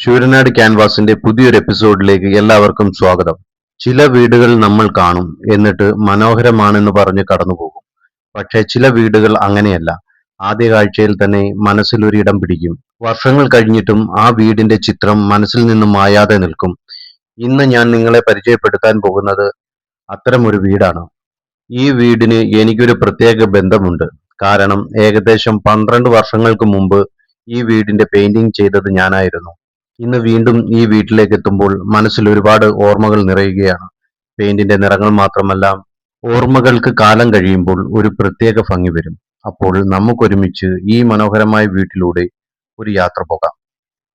ശൂരനാട് ക്യാൻവാസിന്റെ പുതിയൊരു എപ്പിസോഡിലേക്ക് എല്ലാവർക്കും സ്വാഗതം. ചില വീടുകൾ നമ്മൾ കാണും, എന്നിട്ട് മനോഹരമാണെന്ന് പറഞ്ഞ് കടന്നുപോകും. പക്ഷേ ചില വീടുകൾ അങ്ങനെയല്ല. ആദ്യ കാഴ്ചയിൽ തന്നെ മനസ്സിൽ ഒരു ഇടം പിടിക്കും. വർഷങ്ങൾ കഴിഞ്ഞിട്ടും ആ വീടിന്റെ ചിത്രം മനസ്സിൽ നിന്നും മായാതെ നിൽക്കും. ഇന്ന് ഞാൻ നിങ്ങളെ പരിചയപ്പെടുത്താൻ പോകുന്നത് അത്തരമൊരു വീടാണ്. ഈ വീടിന് എനിക്കൊരു പ്രത്യേക ബന്ധമുണ്ട്. കാരണം ഏകദേശം 12 വർഷങ്ങൾക്ക് മുമ്പ് ഈ വീടിന്റെ പെയിന്റിംഗ് ചെയ്തത് ഞാനായിരുന്നു. ഇന്ന് വീണ്ടും ഈ വീട്ടിലേക്ക് എത്തുമ്പോൾ മനസ്സിൽ ഒരുപാട് ഓർമ്മകൾ നിറയുകയാണ്. പെയിന്റിന്റെ നിറങ്ങൾ മാത്രമല്ല, ഓർമ്മകൾക്ക് കാലം കഴിയുമ്പോൾ ഒരു പ്രത്യേക ഭംഗി വരും. അപ്പോൾ നമുക്കൊരുമിച്ച് ഈ മനോഹരമായ വീട്ടിലൂടെ ഒരു യാത്ര പോകാം.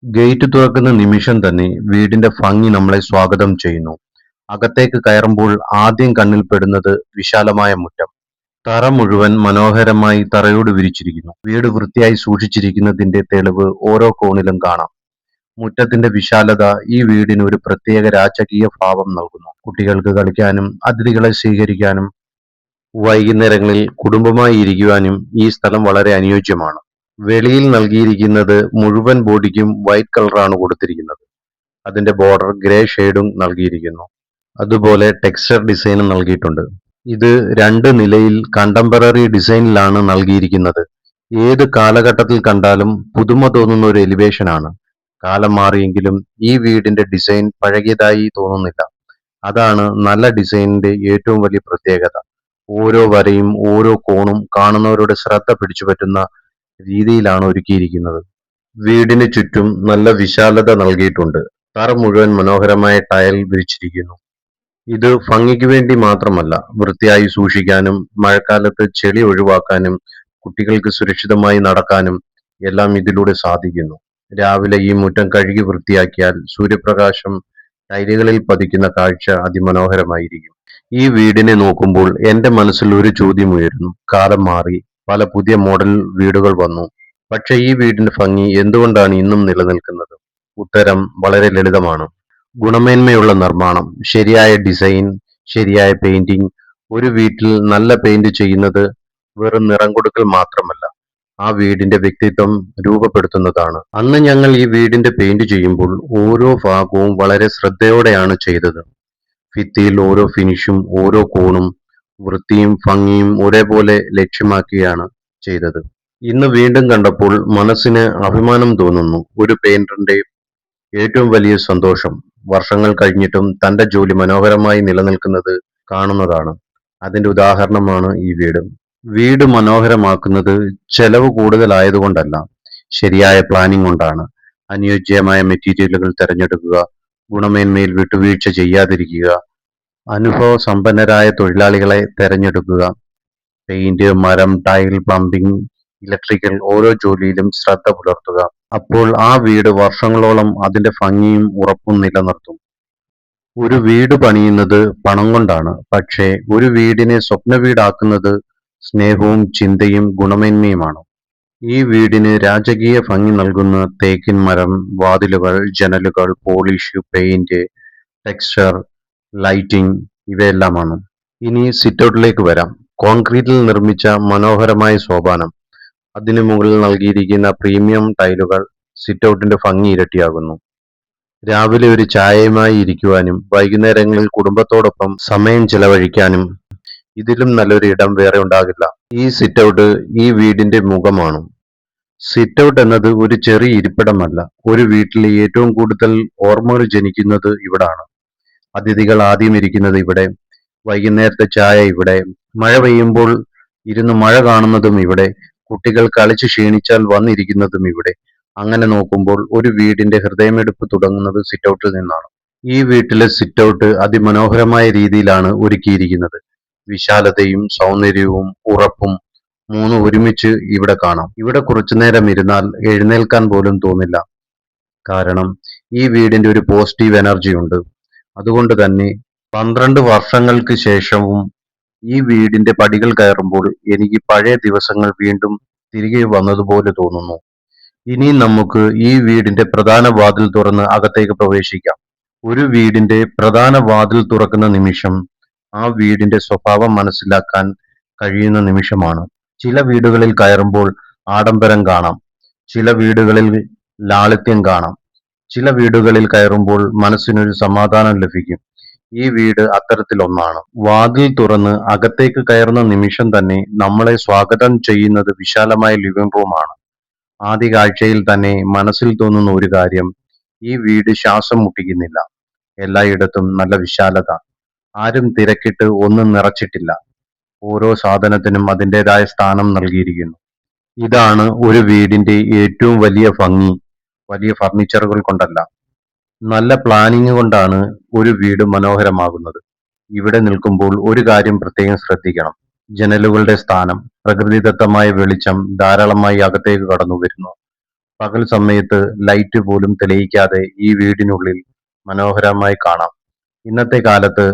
ഗേറ്റ് തുറക്കുന്ന നിമിഷം തന്നെ വീടിന്റെ ഭംഗി നമ്മളെ സ്വാഗതം ചെയ്യുന്നു. അകത്തേക്ക് കയറുമ്പോൾ ആദ്യം കണ്ണിൽ പെടുന്നത് വിശാലമായ മുറ്റം. തറ മുഴുവൻ മനോഹരമായി തറയോട് വിരിച്ചിരിക്കുന്നു. വീട് വൃത്തിയായി സൂക്ഷിച്ചിരിക്കുന്നതിന്റെ തെളിവ് ഓരോ കോണിലും കാണാം. മുറ്റത്തിന്റെ വിശാലത ഈ വീടിന് ഒരു പ്രത്യേക രാജകീയ ഭാവം നൽകുന്നു. കുട്ടികൾക്ക് കളിക്കാനും അതിഥികളെ സ്വീകരിക്കാനും വൈകുന്നേരങ്ങളിൽ കുടുംബമായി ഇരിക്കുവാനും ഈ സ്ഥലം വളരെ അനുയോജ്യമാണ്. വെളിയിൽ നൽകിയിരിക്കുന്നത് മുഴുവൻ ബോഡിക്കും വൈറ്റ് കളറാണ് കൊടുത്തിരിക്കുന്നത്. അതിന്റെ ബോർഡർ ഗ്രേ ഷെയ്ഡും നൽകിയിരിക്കുന്നു. അതുപോലെ ടെക്സ്ചർ ഡിസൈനും നൽകിയിട്ടുണ്ട്. ഇത് 2 നിലയിൽ കണ്ടംപററി ഡിസൈനിലാണ് നൽകിയിരിക്കുന്നത്. ഏത് കാലഘട്ടത്തിൽ കണ്ടാലും പുതുമ തോന്നുന്ന ഒരു എലിവേഷൻ ആണ്. കാലം മാറിയെങ്കിലും ഈ വീടിന്റെ ഡിസൈൻ പഴകിയതായി തോന്നുന്നില്ല. അതാണ് നല്ല ഡിസൈനിന്റെ ഏറ്റവും വലിയ പ്രത്യേകത. ഓരോ വരയും ഓരോ കോണും കാണുന്നവരുടെ ശ്രദ്ധ പിടിച്ചുപറ്റുന്ന രീതിയിലാണ് ഒരുക്കിയിരിക്കുന്നത്. വീടിന് ചുറ്റും നല്ല വിശാലത നൽകിയിട്ടുണ്ട്. തറ മുഴുവൻ മനോഹരമായ ടൈൽ വിരിച്ചിരിക്കുന്നു. ഇത് ഭംഗിക്ക് വേണ്ടി മാത്രമല്ല, വൃത്തിയായി സൂക്ഷിക്കാനും മഴക്കാലത്ത് ചെളി ഒഴിവാക്കാനും കുട്ടികൾക്ക് സുരക്ഷിതമായി നടക്കാനും എല്ലാം ഇതിലൂടെ സാധിക്കുന്നു. രാവിലെ ഈ മുറ്റം കഴുകി വൃത്തിയാക്കിയാൽ സൂര്യപ്രകാശം ടൈലുകളിൽ പതിക്കുന്ന കാഴ്ച അതിമനോഹരമായിരിക്കും. ഈ വീടിനെ നോക്കുമ്പോൾ എന്റെ മനസ്സിൽ ഒരു ചോദ്യം ഉയരുന്നു. കാലം മാറി, പല പുതിയ മോഡൽ വീടുകൾ വന്നു. പക്ഷേ ഈ വീടിന്റെ ഭംഗി എന്തുകൊണ്ടാണ് ഇന്നും നിലനിൽക്കുന്നത്? ഉത്തരം വളരെ ലളിതമാണ്. ഗുണമേന്മയുള്ള നിർമ്മാണം, ശരിയായ ഡിസൈൻ, ശരിയായ പെയിന്റിംഗ്. ഒരു വീട്ടിൽ നല്ല പെയിന്റ് ചെയ്യുന്നത് വെറും നിറം കൊടുക്കൽ മാത്രമല്ല, ആ വീടിന്റെ വ്യക്തിത്വം രൂപപ്പെടുത്തുന്നതാണ്. അന്ന് ഞങ്ങൾ ഈ വീടിന്റെ പെയിന്റ് ചെയ്യുമ്പോൾ ഓരോ ഭാഗവും വളരെ ശ്രദ്ധയോടെയാണ് ചെയ്തത്. ഭിത്തിയിൽ ഓരോ ഫിനിഷും ഓരോ കോണും വൃത്തിയും ഭംഗിയും ഒരേപോലെ ലക്ഷ്യമാക്കിയാണ് ചെയ്തത്. ഇന്ന് വീണ്ടും കണ്ടപ്പോൾ മനസ്സിന് അഭിമാനം തോന്നുന്നു. ഒരു പെയിന്ററിന്റെ ഏറ്റവും വലിയ സന്തോഷം വർഷങ്ങൾ കഴിഞ്ഞിട്ടും തന്റെ ജോലി മനോഹരമായി നിലനിൽക്കുന്നത് കാണുന്നതാണ്. അതിന്റെ ഉദാഹരണമാണ് ഈ വീട്. വീട് മനോഹരമാക്കുന്നത് ചെലവ് കൂടുതലായതുകൊണ്ടല്ല, ശരിയായ പ്ലാനിംഗ് കൊണ്ടാണ്. അനുയോജ്യമായ മെറ്റീരിയലുകൾ തിരഞ്ഞെടുക്കുക, ഗുണമേന്മയിൽ വിട്ടുവീഴ്ച ചെയ്യാതിരിക്കുക, അനുഭവ സമ്പന്നരായ തൊഴിലാളികളെ തിരഞ്ഞെടുക്കുക, പെയിന്റ്, മരം, ടൈൽ, പ്ലംബിംഗ്, ഇലക്ട്രിക്കൽ ഓരോ ജോലിയിലും ശ്രദ്ധ പുലർത്തുക. അപ്പോൾ ആ വീട് വർഷങ്ങളോളം അതിന്റെ ഭംഗിയും ഉറപ്പും നിലനിർത്തും. ഒരു വീട് പണിയുന്നത് പണം കൊണ്ടാണ്, പക്ഷേ ഒരു വീടിനെ സ്വപ്ന വീടാക്കുന്നത് സ്നേഹവും ചിന്തയും ഗുണമേന്മയുമാണ്. ഈ വീടിന് രാജകീയ ഭംഗി നൽകുന്ന തേക്കിൻ മരം, വാതിലുകൾ, ജനലുകൾ, പോളിഷ്, പെയിന്റ്, ടെക്സ്ചർ, ലൈറ്റിംഗ് ഇവയെല്ലാമാണ്. ഇനി സിറ്റൗട്ടിലേക്ക് വരാം. കോൺക്രീറ്റിൽ നിർമ്മിച്ച മനോഹരമായ സോപാനം, അതിനു മുകളിൽ നൽകിയിരിക്കുന്ന പ്രീമിയം ടൈലുകൾ സിറ്റൗട്ടിന്റെ ഭംഗി ഇരട്ടിയാകുന്നു. രാവിലെ ഒരു ചായയുമായി ഇരിക്കുവാനും വൈകുന്നേരങ്ങളിൽ കുടുംബത്തോടൊപ്പം സമയം ചെലവഴിക്കാനും ഇതിലും നല്ലൊരു ഇടം വേറെ ഉണ്ടാകില്ല. ഈ സിറ്റൗട്ട് ഈ വീടിന്റെ മുഖമാണ്. സിറ്റൗട്ട് എന്നത് ഒരു ചെറിയ ഇരിപ്പിടമല്ല, ഒരു വീട്ടിലെ ഏറ്റവും കൂടുതൽ ഓർമ്മകൾ ജനിക്കുന്നത് ഇവിടാണ്. അതിഥികൾ ആദ്യം ഇരിക്കുന്നത് ഇവിടെ, വൈകുന്നേരത്തെ ചായ ഇവിടെ, മഴ പെയ്യുമ്പോൾ ഇരുന്ന് മഴ കാണുന്നതും ഇവിടെ, കുട്ടികൾ കളിച്ച് ക്ഷീണിച്ചാൽ വന്നിരിക്കുന്നതും ഇവിടെ. അങ്ങനെ നോക്കുമ്പോൾ ഒരു വീടിന്റെ ഹൃദയമെടുപ്പ് തുടങ്ങുന്നത് സിറ്റൗട്ടിൽ നിന്നാണ്. ഈ വീട്ടിലെ സിറ്റൗട്ട് അതിമനോഹരമായ രീതിയിലാണ് ഒരുക്കിയിരിക്കുന്നത്. വിശാലതയും സൗന്ദര്യവും ഉറപ്പും മൂന്നും ഒരുമിച്ച് ഇവിടെ കാണാം. ഇവിടെ കുറച്ചുനേരം ഇരുന്നാൽ എഴുന്നേൽക്കാൻ പോലും തോന്നില്ല. കാരണം ഈ വീടിന്റെ ഒരു പോസിറ്റീവ് എനർജി ഉണ്ട്. അതുകൊണ്ട് തന്നെ 12 വർഷങ്ങൾക്ക് ശേഷവും ഈ വീടിന്റെ പടികൾ കയറുമ്പോൾ എനിക്ക് പഴയ ദിവസങ്ങൾ വീണ്ടും തിരികെ വന്നതുപോലെ തോന്നുന്നു. ഇനി നമുക്ക് ഈ വീടിന്റെ പ്രധാന വാതിൽ തുറന്ന് അകത്തേക്ക് പ്രവേശിക്കാം. ഒരു വീടിന്റെ പ്രധാന വാതിൽ തുറക്കുന്ന നിമിഷം ആ വീടിന്റെ സ്വഭാവം മനസ്സിലാക്കാൻ കഴിയുന്ന നിമിഷമാണ്. ചില വീടുകളിൽ കയറുമ്പോൾ ആഡംബരം കാണാം, ചില വീടുകളിൽ ലാളിത്യം കാണാം, ചില വീടുകളിൽ കയറുമ്പോൾ മനസ്സിനൊരു സമാധാനം ലഭിക്കും. ഈ വീട് അത്തരത്തിലൊന്നാണ്. വാതിൽ തുറന്ന് അകത്തേക്ക് കയറുന്ന നിമിഷം തന്നെ നമ്മളെ സ്വാഗതം ചെയ്യുന്നത് വിശാലമായ ലിവിംഗ് റൂമാണ്. ആദ്യ കാഴ്ചയിൽ തന്നെ മനസ്സിൽ തോന്നുന്ന ഒരു കാര്യം, ഈ വീട് ശ്വാസം മുട്ടിക്കുന്നില്ല. എല്ലായിടത്തും നല്ല വിശാലത. ആരും തിരക്കിട്ട് ഒന്നും നിറച്ചിട്ടില്ല. ഓരോ സാധനത്തിനും അതിൻ്റെതായ സ്ഥാനം നൽകിയിരിക്കുന്നു. ഇതാണ് ഒരു വീടിന്റെ ഏറ്റവും വലിയ ഭംഗി. വലിയ ഫർണിച്ചറുകൾ കൊണ്ടല്ല, നല്ല പ്ലാനിംഗ് കൊണ്ടാണ് ഒരു വീട് മനോഹരമാകുന്നത്. ഇവിടെ നിൽക്കുമ്പോൾ ഒരു കാര്യം പ്രത്യേകം ശ്രദ്ധിക്കണം. ജനലുകളുടെ സ്ഥാനം. പ്രകൃതിദത്തമായ വെളിച്ചം ധാരാളമായി അകത്തേക്ക് കടന്നു വരുന്നു. പകൽ സമയത്ത് ലൈറ്റ് പോലും തെളിയിക്കാതെ ഈ വീടിനുള്ളിൽ മനോഹരമായി കാണാം. ഇന്നത്തെ കാലത്ത്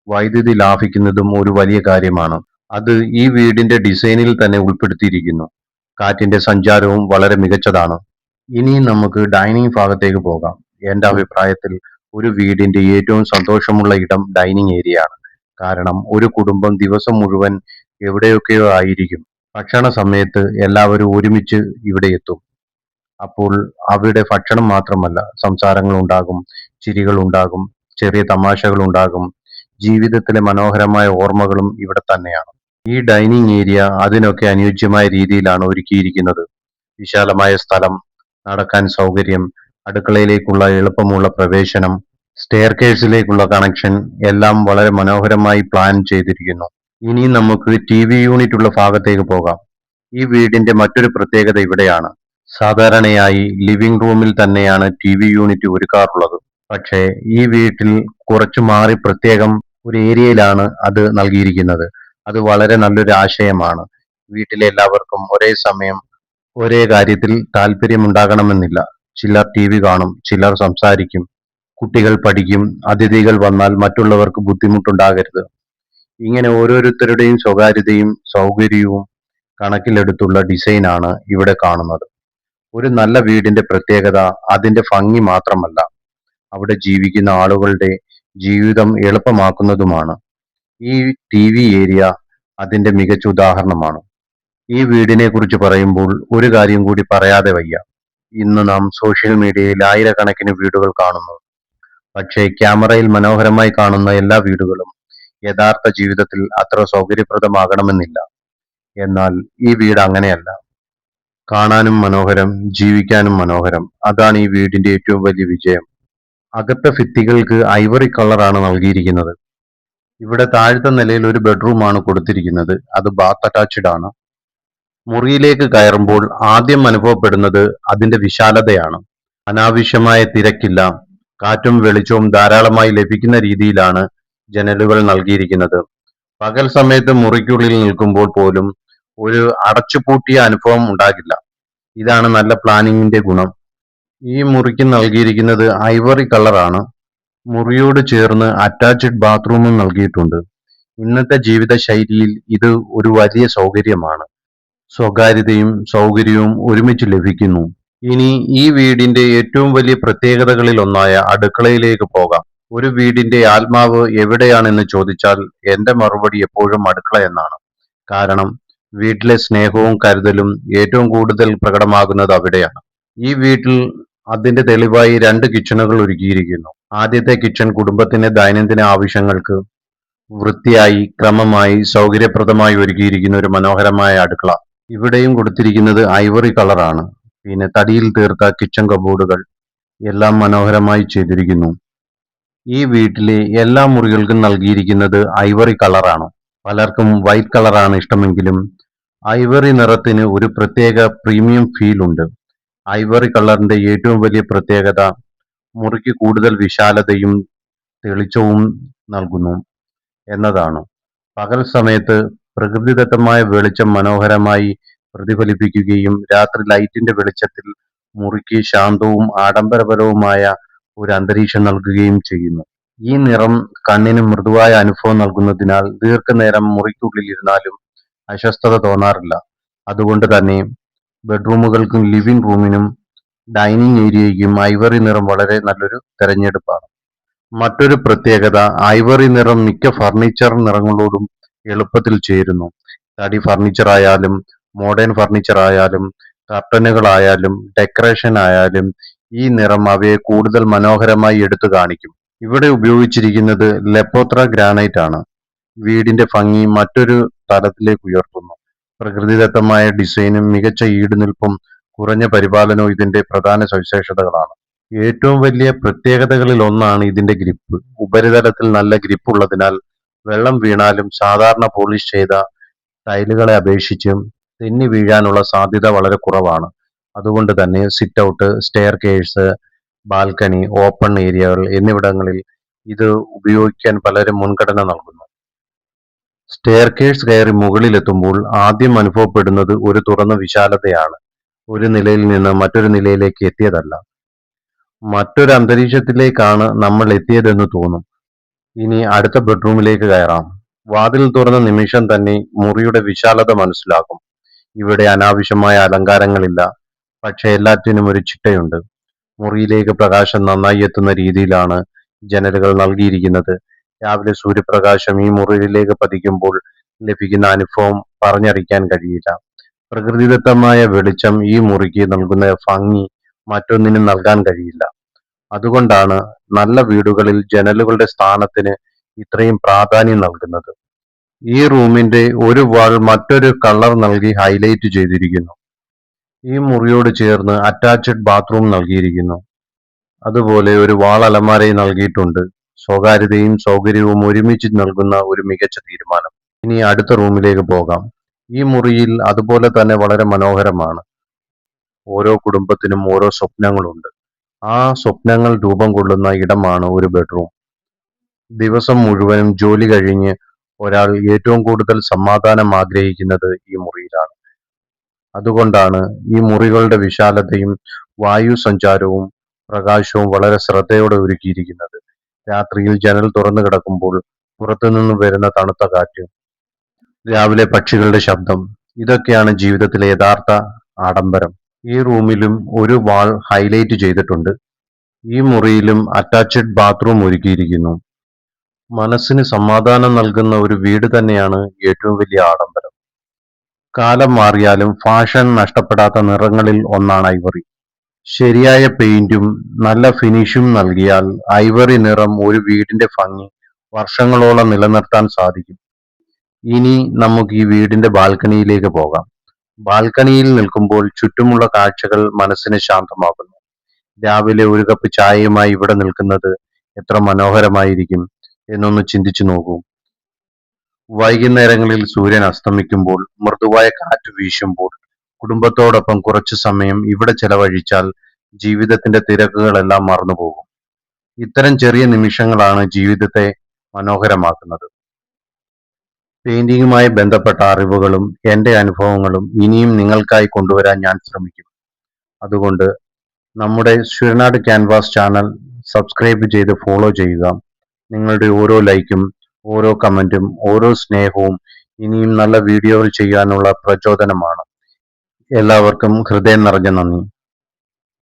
വൈദ്യുതി ലാഭിക്കുന്നതും ഒരു വലിയ കാര്യമാണ്. അത് ഈ വീടിന്റെ ഡിസൈനിൽ തന്നെ ഉൾപ്പെടുത്തിയിരിക്കുന്നു. കാറ്റിന്റെ സഞ്ചാരവും വളരെ മികച്ചതാണ്. ഇനി നമുക്ക് ഡൈനിങ് ഭാഗത്തേക്ക് പോകാം. എന്റെ അഭിപ്രായത്തിൽ ഒരു വീടിന്റെ ഏറ്റവും സന്തോഷമുള്ള ഇടം ഡൈനിങ് ഏരിയയാണ്. കാരണം ഒരു കുടുംബം ദിവസം മുഴുവൻ എവിടെയൊക്കെയോ ആയിരിക്കും. ഭക്ഷണ സമയത്ത് എല്ലാവരും ഒരുമിച്ച് ഇവിടെ എത്തും. അപ്പോൾ അവിടെ ഭക്ഷണം മാത്രമല്ല, സംസാരങ്ങൾ ഉണ്ടാകും, ചിരികൾ ഉണ്ടാകും, ചെറിയ തമാശകൾ ഉണ്ടാകും. ജീവിതത്തിലെ മനോഹരമായ ഓർമ്മകളും ഇവിടെ തന്നെയാണ്. ഈ ഡൈനിങ് ഏരിയ അതിനൊക്കെ അനുയോജ്യമായ രീതിയിലാണ് ഒരുക്കിയിരിക്കുന്നത്. വിശാലമായ സ്ഥലം, നടക്കാൻ സൗകര്യം, അടുക്കളയിലേക്കുള്ള എളുപ്പമുള്ള പ്രവേശനം, സ്റ്റെയർകേഴ്സിലേക്കുള്ള കണക്ഷൻ എല്ലാം വളരെ മനോഹരമായി പ്ലാൻ ചെയ്തിരിക്കുന്നു. ഇനി നമുക്ക് ടി വി യൂണിറ്റ് ഉള്ള ഭാഗത്തേക്ക് പോകാം. ഈ വീടിന്റെ മറ്റൊരു പ്രത്യേകത ഇവിടെയാണ്. സാധാരണയായി ലിവിംഗ് റൂമിൽ തന്നെയാണ് ടി വി യൂണിറ്റ് ഒരുക്കാറുള്ളത്. പക്ഷേ ഈ വീട്ടിൽ കുറച്ചു മാറി പ്രത്യേകം ഒരു ഏരിയയിലാണ് അത് നൽകിയിരിക്കുന്നത്. അത് വളരെ നല്ലൊരു ആശയമാണ്. വീട്ടിലെ എല്ലാവർക്കും ഒരേ സമയം ഒരേ കാര്യത്തിൽ താല്പര്യമുണ്ടാകണമെന്നില്ല. ചിലർ ടി വി കാണും, ചിലർ സംസാരിക്കും, കുട്ടികൾ പഠിക്കും, അതിഥികൾ വന്നാൽ മറ്റുള്ളവർക്ക് ബുദ്ധിമുട്ടുണ്ടാകരുത്. ഇങ്ങനെ ഓരോരുത്തരുടെയും സ്വകാര്യതയും സൗകര്യവും കണക്കിലെടുത്തുള്ള ഡിസൈനാണ് ഇവിടെ കാണുന്നത്. ഒരു നല്ല വീടിന്റെ പ്രത്യേകത അതിന്റെ ഭംഗി മാത്രമല്ല, അവിടെ ജീവിക്കുന്ന ആളുകളുടെ ജീവിതം എളുപ്പമാക്കുന്നതുമാണ്. ഈ ടി വി ഏരിയ അതിന്റെ മികച്ച ഉദാഹരണമാണ്. ഈ വീടിനെ കുറിച്ച് പറയുമ്പോൾ ഒരു കാര്യം കൂടി പറയാതെ വയ്യ. ഇന്ന് നാം സോഷ്യൽ മീഡിയയിൽ ആയിരക്കണക്കിന് വീടുകൾ കാണുന്നു. പക്ഷേ ക്യാമറയിൽ മനോഹരമായി കാണുന്ന എല്ലാ വീടുകളും യഥാർത്ഥ ജീവിതത്തിൽ അത്ര സൗകര്യപ്രദമാകണമെന്നില്ല. എന്നാൽ ഈ വീട് അങ്ങനെയല്ല. കാണാനും മനോഹരം, ജീവിക്കാനും മനോഹരം. അതാണ് ഈ വീടിന്റെ ഏറ്റവും വലിയ വിജയം. അകത്തെ ഭിത്തികൾക്ക് ഐവറി കളറാണ് നൽകിയിരിക്കുന്നത്. ഇവിടെ താഴത്തെ നിലയിൽ ഒരു ബെഡ്റൂമാണ് കൊടുത്തിരിക്കുന്നത്. അത് ബാത്ത് അറ്റാച്ച്ഡ് ആണ്. മുറിയിലേക്ക് കയറുമ്പോൾ ആദ്യം അനുഭവപ്പെടുന്നത് അതിന്റെ വിശാലതയാണ്. അനാവശ്യമായ തിരക്കില്ല. കാറ്റും വെളിച്ചവും ധാരാളമായി ലഭിക്കുന്ന രീതിയിലാണ് ജനലുകൾ നൽകിയിരിക്കുന്നത്. പകൽ സമയത്ത് മുറിക്കുള്ളിൽ നിൽക്കുമ്പോൾ പോലും ഒരു അടച്ചുപൂട്ടിയ അനുഭവം ഉണ്ടാകില്ല. ഇതാണ് നല്ല പ്ലാനിങ്ങിന്റെ ഗുണം. ഈ മുറിക്ക് നൽകിയിരിക്കുന്നത് ഐവറി കളറാണ്. മുറിയോട് ചേർന്ന് അറ്റാച്ച്ഡ് ബാത്റൂമും നൽകിയിട്ടുണ്ട്. ഇന്നത്തെ ജീവിത ശൈലിയിൽ ഇത് ഒരു വലിയ സൗകര്യമാണ്. സ്വകാര്യതയും സൗകര്യവും ഒരുമിച്ച് ലഭിക്കുന്നു. ഇനി ഈ വീടിന്റെ ഏറ്റവും വലിയ പ്രത്യേകതകളിൽ ഒന്നായ അടുക്കളയിലേക്ക് പോകാം. ഒരു വീടിന്റെ ആത്മാവ് എവിടെയാണെന്ന് ചോദിച്ചാൽ എന്റെ മറുപടി എപ്പോഴും അടുക്കള എന്നാണ്. കാരണം വീട്ടിലെ സ്നേഹവും കരുതലും ഏറ്റവും കൂടുതൽ പ്രകടമാകുന്നത് അവിടെയാണ്. ഈ വീട്ടിൽ അതിന്റെ തെളിവായി രണ്ട് കിച്ചണുകൾ ഒരുക്കിയിരിക്കുന്നു. ആദ്യത്തെ കിച്ചൺ കുടുംബത്തിന്റെ ദൈനംദിന ആവശ്യങ്ങൾക്ക് വൃത്തിയായി, ക്രമമായി, സൗകര്യപ്രദമായി ഒരുക്കിയിരിക്കുന്ന ഒരു മനോഹരമായ അടുക്കള. ഇവിടെയും കൊടുത്തിരിക്കുന്നത് ഐവറി കളറാണ്. പിന്നെ തടിയിൽ തീർത്ത കിച്ചൺ കബോർഡുകൾ എല്ലാം മനോഹരമായി ചെയ്തിരിക്കുന്നു. ഈ വീട്ടിലെ എല്ലാ മുറികൾക്കും നൽകിയിരിക്കുന്നത് ഐവറി കളറാണ്. പലർക്കും വൈറ്റ് കളറാണ് ഇഷ്ടമെങ്കിലും ഐവറി നിറത്തിന് ഒരു പ്രത്യേക പ്രീമിയം ഫീൽ ഉണ്ട്. ഐവറി കളറിന്റെ ഏറ്റവും വലിയ പ്രത്യേകത മുറിക്ക് കൂടുതൽ വിശാലതയും തെളിച്ചവും നൽകുന്നു എന്നതാണ്. പകൽ സമയത്ത് പ്രകൃതിദത്തമായ വെളിച്ചം മനോഹരമായി പ്രതിഫലിപ്പിക്കുകയും രാത്രി ലൈറ്റിന്റെ വെളിച്ചത്തിൽ മുറിക്ക് ശാന്തവും ആഡംബരപരവുമായ ഒരു അന്തരീക്ഷം നൽകുകയും ചെയ്യുന്നു. ഈ നിറം കണ്ണിന് മൃദുവായ അനുഭവം നൽകുന്നതിനാൽ ദീർഘനേരം മുറിക്കുള്ളിൽ ഇരുന്നാലും അസ്വസ്ഥത തോന്നാറില്ല. അതുകൊണ്ട് തന്നെ ബെഡ്റൂമുകൾക്കും ലിവിംഗ് റൂമിനും ഡൈനിങ് ഏരിയയ്ക്കും ഐവറി നിറം വളരെ നല്ലൊരു തെരഞ്ഞെടുപ്പാണ്. മറ്റൊരു പ്രത്യേകത, ഐവറി നിറം മിക്ക ഫർണിച്ചർ നിറങ്ങളോടും എളുപ്പത്തിൽ ചേരുന്നു. തടി ഫർണിച്ചർ ആയാലും മോഡേൺ ഫർണിച്ചർ ആയാലും കർട്ടനുകളായാലും ഡെക്കറേഷൻ ആയാലും ഈ നിറം അവയെ കൂടുതൽ മനോഹരമായി എടുത്തു കാണിക്കും. ഇവിടെ ഉപയോഗിച്ചിരിക്കുന്നത് ലെപ്പോത്ര ഗ്രാനൈറ്റ് ആണ്. വീടിന്റെ ഭംഗി മറ്റൊരു തലത്തിലേക്ക് ഉയർത്തുന്നു. പ്രകൃതിദത്തമായ ഡിസൈനും മികച്ച ഈടുനിൽപ്പും കുറഞ്ഞ പരിപാലനവും ഇതിന്റെ പ്രധാന സവിശേഷതകളാണ്. ഏറ്റവും വലിയ പ്രത്യേകതകളിൽ ഒന്നാണ് ഇതിന്റെ ഗ്രിപ്പ്. ഉപരിതലത്തിൽ നല്ല ഗ്രിപ്പ് ഉള്ളതിനാൽ വെള്ളം വീണാലും സാധാരണ പോളിഷ് ചെയ്ത ടൈലുകളെ അപേക്ഷിച്ച് തെന്നി വീഴാനുള്ള സാധ്യത വളരെ കുറവാണ്. അതുകൊണ്ട് തന്നെ സിറ്റ് ഔട്ട്, സ്റ്റെയർകേഴ്സ്, ബാൽക്കണി, ഓപ്പൺ ഏരിയകൾ എന്നിവിടങ്ങളിൽ ഇത് ഉപയോഗിക്കാൻ പലരും മുൻഗണന നൽകുന്നു. സ്റ്റെയർകേഴ്സ് കയറി മുകളിലെത്തുമ്പോൾ ആദ്യം അനുഭവപ്പെടുന്നത് ഒരു തുറന്ന വിശാലതയാണ്. ഒരു നിലയിൽ നിന്ന് മറ്റൊരു നിലയിലേക്ക് എത്തിയതല്ല, മറ്റൊരു അന്തരീക്ഷത്തിലേക്കാണ് നമ്മൾ എത്തിയതെന്ന് തോന്നും. ഇനി അടുത്ത ബെഡ്റൂമിലേക്ക് കയറാം. വാതിൽ തുറന്ന നിമിഷം തന്നെ മുറിയുടെ വിശാലത മനസ്സിലാകും. ഇവിടെ അനാവശ്യമായ അലങ്കാരങ്ങളില്ല, പക്ഷെ എല്ലാറ്റിനും ഒരു ചിട്ടയുണ്ട്. മുറിയിലേക്ക് പ്രകാശം നന്നായി എത്തുന്ന രീതിയിലാണ് ജനലുകൾ നൽകിയിരിക്കുന്നത്. രാവിലെ സൂര്യപ്രകാശം ഈ മുറിയിലേക്ക് പതിക്കുമ്പോൾ ലഭിക്കുന്ന അനുഭവം പറഞ്ഞറിയിക്കാൻ കഴിയില്ല. പ്രകൃതിദത്തമായ വെളിച്ചം ഈ മുറിക്ക് നൽകുന്ന ഭംഗി മറ്റൊന്നിനും നൽകാൻ കഴിയില്ല. അതുകൊണ്ടാണ് നല്ല വീടുകളിൽ ജനലുകളുടെ സ്ഥാനത്തിന് ഇത്രയും പ്രാധാന്യം നൽകുന്നത്. ഈ റൂമിന്റെ ഒരു വാൾ മറ്റൊരു കളർ നൽകി ഹൈലൈറ്റ് ചെയ്തിരിക്കുന്നു. ഈ മുറിയോട് ചേർന്ന് അറ്റാച്ച്ഡ് ബാത്റൂം നൽകിയിരിക്കുന്നു. അതുപോലെ ഒരു വാൾ അലമാരയും നൽകിയിട്ടുണ്ട്. സ്വകാര്യതയും സൗകര്യവും ഒരുമിച്ച് നൽകുന്ന ഒരു മികച്ച തീരുമാനം. ഇനി അടുത്ത റൂമിലേക്ക് പോകാം. ഈ മുറിയിൽ അതുപോലെ തന്നെ വളരെ മനോഹരമാണ്. ഓരോ കുടുംബത്തിനും ഓരോ സ്വപ്നങ്ങളുണ്ട്. ആ സ്വപ്നങ്ങൾ രൂപം കൊള്ളുന്ന ഇടമാണ് ഒരു ബെഡ്റൂം. ദിവസം മുഴുവനും ജോലി കഴിഞ്ഞ് ഒരാൾ ഏറ്റവും കൂടുതൽ സമാധാനം ആഗ്രഹിക്കുന്നത് ഈ മുറിയിലാണ്. അതുകൊണ്ടാണ് ഈ മുറികളുടെ വിശാലതയും വായു സഞ്ചാരവും പ്രകാശവും വളരെ ശ്രദ്ധയോടെ ഒരുക്കിയിരിക്കുന്നത്. രാത്രിയിൽ ജനൽ തുറന്നു കിടക്കുമ്പോൾ പുറത്തുനിന്ന് വരുന്ന തണുത്ത കാറ്റ്, രാവിലെ പക്ഷികളുടെ ശബ്ദം, ഇതൊക്കെയാണ് ജീവിതത്തിലെ യഥാർത്ഥ ആഡംബരം. ഈ റൂമിലും ഒരു വാൾ ഹൈലൈറ്റ് ചെയ്തിട്ടുണ്ട്. ഈ മുറിയിലും അറ്റാച്ച്ഡ് ബാത്റൂം ഒരുക്കിയിരിക്കുന്നു. മനസ്സിന് സമാധാനം നൽകുന്ന ഒരു വീട് തന്നെയാണ് ഏറ്റവും വലിയ ആഡംബരം. കാലം മാറിയാലും ഫാഷൻ നഷ്ടപ്പെടാത്ത നിറങ്ങളിൽ ഒന്നാണ് ഐവറി. ശരിയായ പെയിന്റും നല്ല ഫിനിഷും നൽകിയാൽ ഐവറി നിറം ഒരു വീടിന്റെ ഭംഗി വർഷങ്ങളോളം നിലനിർത്താൻ സാധിക്കും. ഇനി നമുക്ക് ഈ വീടിന്റെ ബാൽക്കണിയിലേക്ക് പോകാം. ബാൽക്കണിയിൽ നിൽക്കുമ്പോൾ ചുറ്റുമുള്ള കാഴ്ചകൾ മനസ്സിനെ ശാന്തമാക്കുന്നു. രാവിലെ ഒരു കപ്പ് ചായയുമായി ഇവിടെ നിൽക്കുന്നത് എത്ര മനോഹരമായിരിക്കും എന്നൊന്ന് ചിന്തിച്ചു നോക്കൂ. വൈകുന്നേരങ്ങളിൽ സൂര്യൻ അസ്തമിക്കുമ്പോൾ, മൃദുവായ കാറ്റ് വീശുമ്പോൾ, കുടുംബത്തോടൊപ്പം കുറച്ചു സമയം ഇവിടെ ചെലവഴിച്ചാൽ ജീവിതത്തിന്റെ തിരക്കുകളെല്ലാം മറന്നുപോകും. ഇത്തരം ചെറിയ നിമിഷങ്ങളാണ് ജീവിതത്തെ മനോഹരമാക്കുന്നത്. പെയിന്റിങ്ങുമായി ബന്ധപ്പെട്ട അറിവുകളും എൻ്റെ അനുഭവങ്ങളും ഇനിയും നിങ്ങൾക്കായി കൊണ്ടുവരാൻ ഞാൻ ശ്രമിക്കും. അതുകൊണ്ട് നമ്മുടെ ശിവനാട് ക്യാൻവാസ് ചാനൽ സബ്സ്ക്രൈബ് ചെയ്ത് ഫോളോ ചെയ്യുക. നിങ്ങളുടെ ഓരോ ലൈക്കും ഓരോ കമന്റും ഓരോ സ്നേഹവും ഇനിയും നല്ല വീഡിയോകൾ ചെയ്യാനുള്ള പ്രചോദനമാണ്. എല്ലാവർക്കും ഹൃദയം നിറഞ്ഞ നന്ദി.